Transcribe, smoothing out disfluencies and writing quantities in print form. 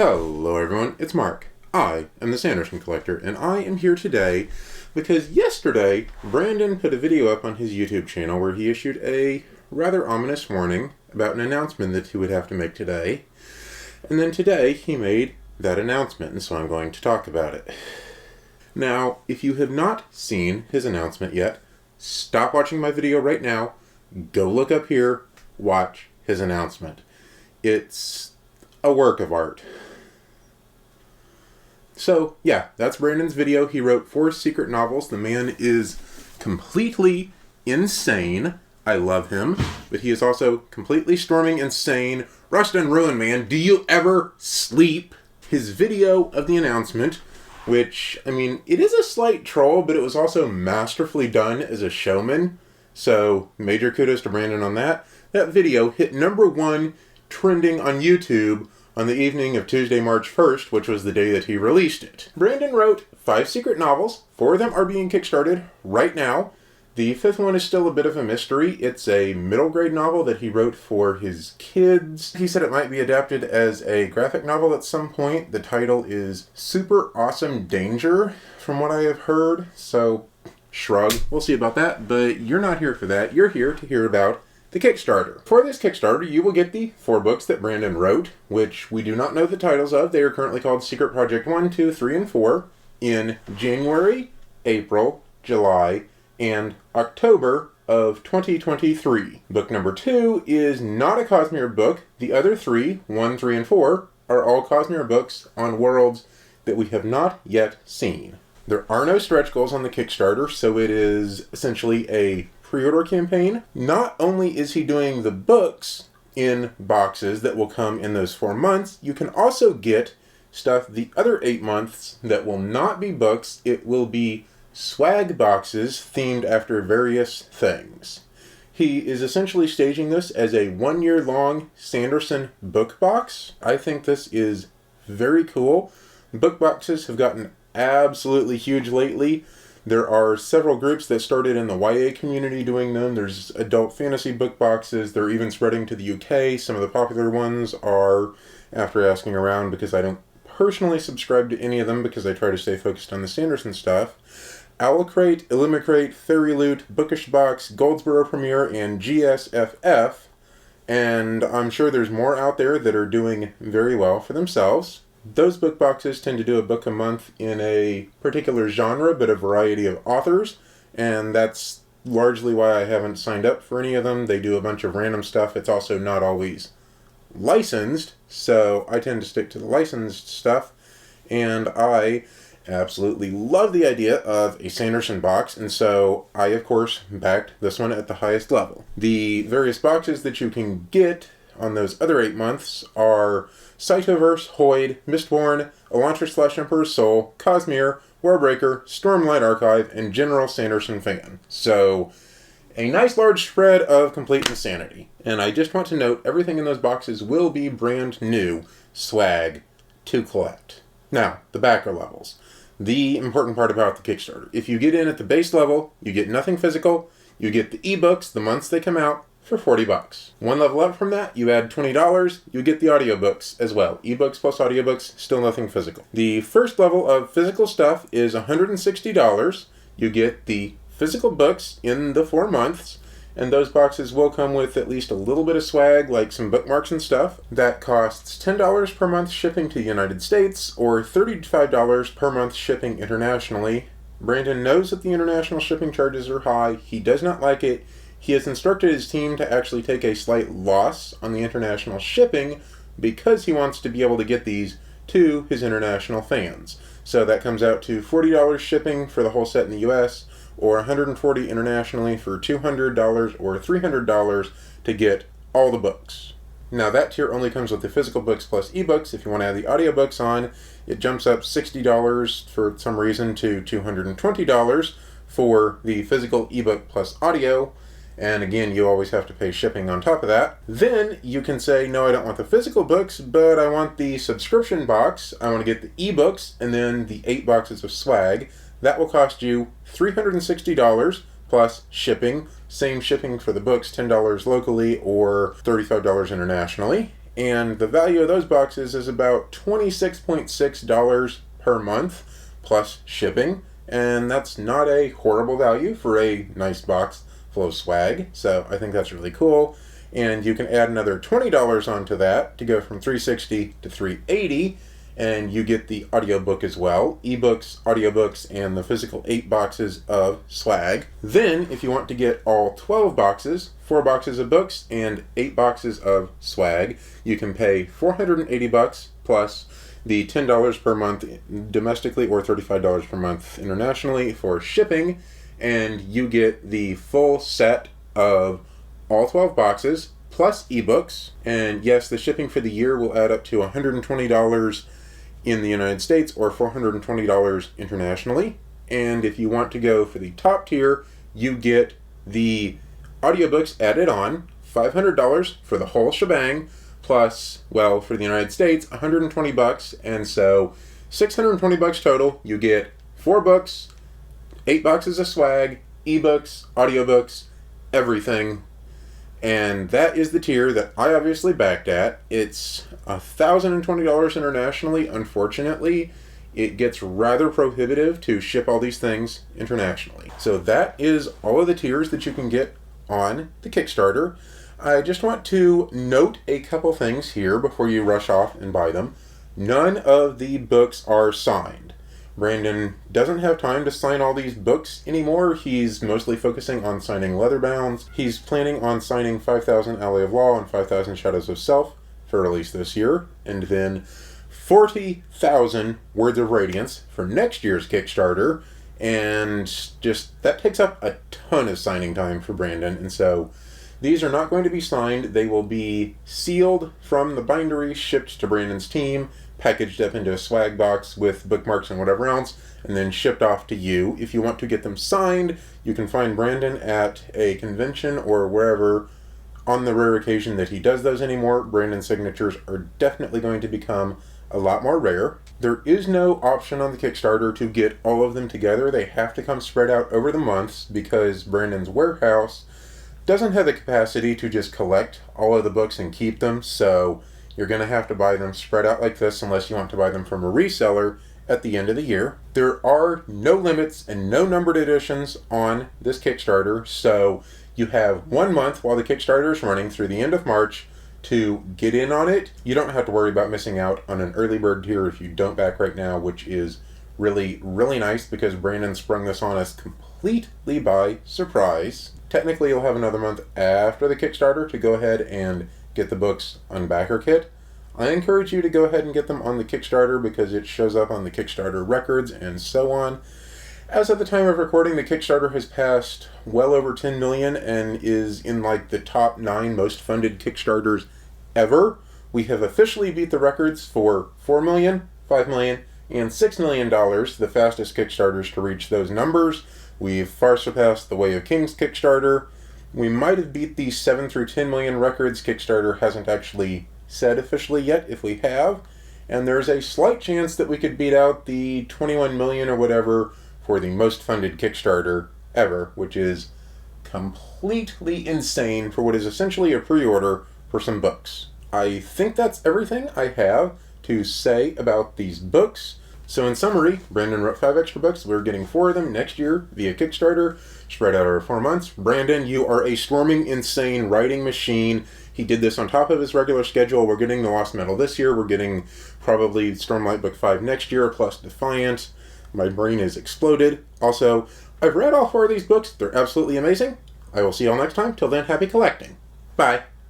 Hello everyone, it's Mark. I am the Sanderson Collector, and I am here today because yesterday Brandon put a video up on his YouTube channel where he issued a rather ominous warning about an announcement that he would have to make today. And then today he made that announcement, and so I'm going to talk about it. Now, if you have not seen his announcement yet, stop watching my video right now, go look up here, watch his announcement. It's a work of art. So, yeah, that's Brandon's video. He wrote 4 secret novels. The man is completely insane. I love him. But he is also completely storming insane. Rust and ruin, man. Do you ever sleep? His video of the announcement, which, I mean, it is a slight troll, but it was also masterfully done as a showman. So, major kudos to Brandon on that. That video hit #1 trending on YouTube on the evening of Tuesday, March 1st, which was the day that he released it. Brandon wrote 5 secret novels. 4 of them are being kickstarted right now. The 5th one is still a bit of a mystery. It's a middle grade novel that he wrote for his kids. He said it might be adapted as a graphic novel at some point. The title is Super Awesome Danger, from what I have heard. So, shrug. We'll see about that, but you're not here for that. You're here to hear about the Kickstarter. For this Kickstarter, you will get the 4 books that Brandon wrote, which we do not know the titles of. They are currently called Secret Project 1, 2, 3, and 4, in January, April, July, and October of 2023. Book number 2 is not a Cosmere book. The other 3, 1, 3, and 4, are all Cosmere books on worlds that we have not yet seen. There are no stretch goals on the Kickstarter, so it is essentially a pre-order campaign. Not only is he doing the books in boxes that will come in those 4 months, you can also get stuff the other 8 months that will not be books. It will be swag boxes themed after various things. He is essentially staging this as a 1-year-long Sanderson book box. I think this is very cool. Book boxes have gotten absolutely huge lately. There are several groups that started in the YA community doing them. There's adult fantasy book boxes. They're even spreading to the UK. Some of the popular ones are, after asking around, because I don't personally subscribe to any of them because I try to stay focused on the Sanderson stuff, Owlcrate, Illumicrate, Fairy Loot, Bookish Box, Goldsboro Premier, and GSFF. And I'm sure there's more out there that are doing very well for themselves. Those book boxes tend to do a book a month in a particular genre, but a variety of authors, and that's largely why I haven't signed up for any of them. They do a bunch of random stuff. It's also not always licensed, so I tend to stick to the licensed stuff, and I absolutely love the idea of a Sanderson box, and so I, of course, backed this one at the highest level. The various boxes that you can get on those other 8 months are Cytoverse, Hoid, Mistborn, Elantris/Emperor's Soul, Cosmere, Warbreaker, Stormlight Archive, and General Sanderson Fan. So, a nice large spread of complete insanity. And I just want to note, everything in those boxes will be brand new swag to collect. Now, the backer levels. The important part about the Kickstarter. If you get in at the base level, you get nothing physical. You get the ebooks the months they come out, for $40. 1 level up from that, you add $20, you get the audiobooks as well. Ebooks plus audiobooks, still nothing physical. The first level of physical stuff is $160. You get the physical books in the 4 months, and those boxes will come with at least a little bit of swag, like some bookmarks and stuff. That costs $10 per month shipping to the United States, or $35 per month shipping internationally. Brandon knows that the international shipping charges are high. He does not like it. He has instructed his team to actually take a slight loss on the international shipping because he wants to be able to get these to his international fans. So that comes out to $40 shipping for the whole set in the US, or $140 internationally for $200 or $300 to get all the books. Now that tier only comes with the physical books plus ebooks. If you want to add the audiobooks on, it jumps up $60 for some reason to $220 for the physical ebook plus audio. And again, you always have to pay shipping on top of that. Then you can say, no, I don't want the physical books, but I want the subscription box. I want to get the ebooks and then the 8 boxes of swag. That will cost you $360 plus shipping. Same shipping for the books, $10 locally or $35 internationally. And the value of those boxes is about $26.6 per month, plus shipping. And that's not a horrible value for a nice box full of swag. So I think that's really cool. And you can add another $20 onto that to go from $360 to $380. And you get the audiobook as well, ebooks, audiobooks, and the physical 8 boxes of swag. Then, if you want to get all 12 boxes, 4 boxes of books, and 8 boxes of swag, you can pay $480 plus the $10 per month domestically or $35 per month internationally for shipping, and you get the full set of all 12 boxes plus ebooks. And yes, the shipping for the year will add up to $120 in the United States or $420 internationally. And if you want to go for the top tier, you get the audiobooks added on, $500 for the whole shebang, plus, well, for the United States, $120, and so $620 total. You get 4 books, 8 boxes of swag, ebooks, audiobooks, everything. And that is the tier that I obviously backed at. It's $1,020 internationally. Unfortunately, it gets rather prohibitive to ship all these things internationally. So that is all of the tiers that you can get on the Kickstarter. I just want to note a couple things here before you rush off and buy them. None of the books are signed. Brandon doesn't have time to sign all these books anymore. He's mostly focusing on signing leatherbounds. He's planning on signing 5,000 Alley of Law and 5,000 Shadows of Self for release this year, and then 40,000 Words of Radiance for next year's Kickstarter, and just that takes up a ton of signing time for Brandon, and so these are not going to be signed. They will be sealed from the bindery, shipped to Brandon's team, packaged up into a swag box with bookmarks and whatever else, and then shipped off to you. If you want to get them signed, you can find Brandon at a convention or wherever. On the rare occasion that he does those anymore, Brandon's signatures are definitely going to become a lot more rare. There is no option on the Kickstarter to get all of them together. They have to come spread out over the months because Brandon's warehouse doesn't have the capacity to just collect all of the books and keep them, so you're going to have to buy them spread out like this unless you want to buy them from a reseller at the end of the year. There are no limits and no numbered editions on this Kickstarter, so you have 1 month while the Kickstarter is running through the end of March to get in on it. You don't have to worry about missing out on an early bird tier if you don't back right now, which is really, really nice because Brandon sprung this on us completely by surprise. Technically, you'll have another month after the Kickstarter to go ahead and get the books on backer kit. I encourage you to go ahead and get them on the Kickstarter because it shows up on the Kickstarter records and so on. As of the time of recording, the Kickstarter has passed well over 10 million and is in like the top 9 most funded Kickstarters ever. We have officially beat the records for 4 million, 5 million, and $6 million, the fastest Kickstarters to reach those numbers. We've far surpassed the Way of Kings Kickstarter. We might have beat the 7 through 10 million records. Kickstarter hasn't actually said officially yet if we have. And there's a slight chance that we could beat out the 21 million or whatever for the most funded Kickstarter ever, which is completely insane for what is essentially a pre-order for some books. I think that's everything I have to say about these books. So in summary, Brandon wrote 5 extra books. We're getting 4 of them next year via Kickstarter, spread out over 4 months. Brandon, you are a swarming, insane writing machine. He did this on top of his regular schedule. We're getting the Lost Metal this year. We're getting probably Stormlight Book 5 next year, plus Defiant. My brain is exploded. Also, I've read all 4 of these books. They're absolutely amazing. I will see you all next time. Till then, happy collecting. Bye.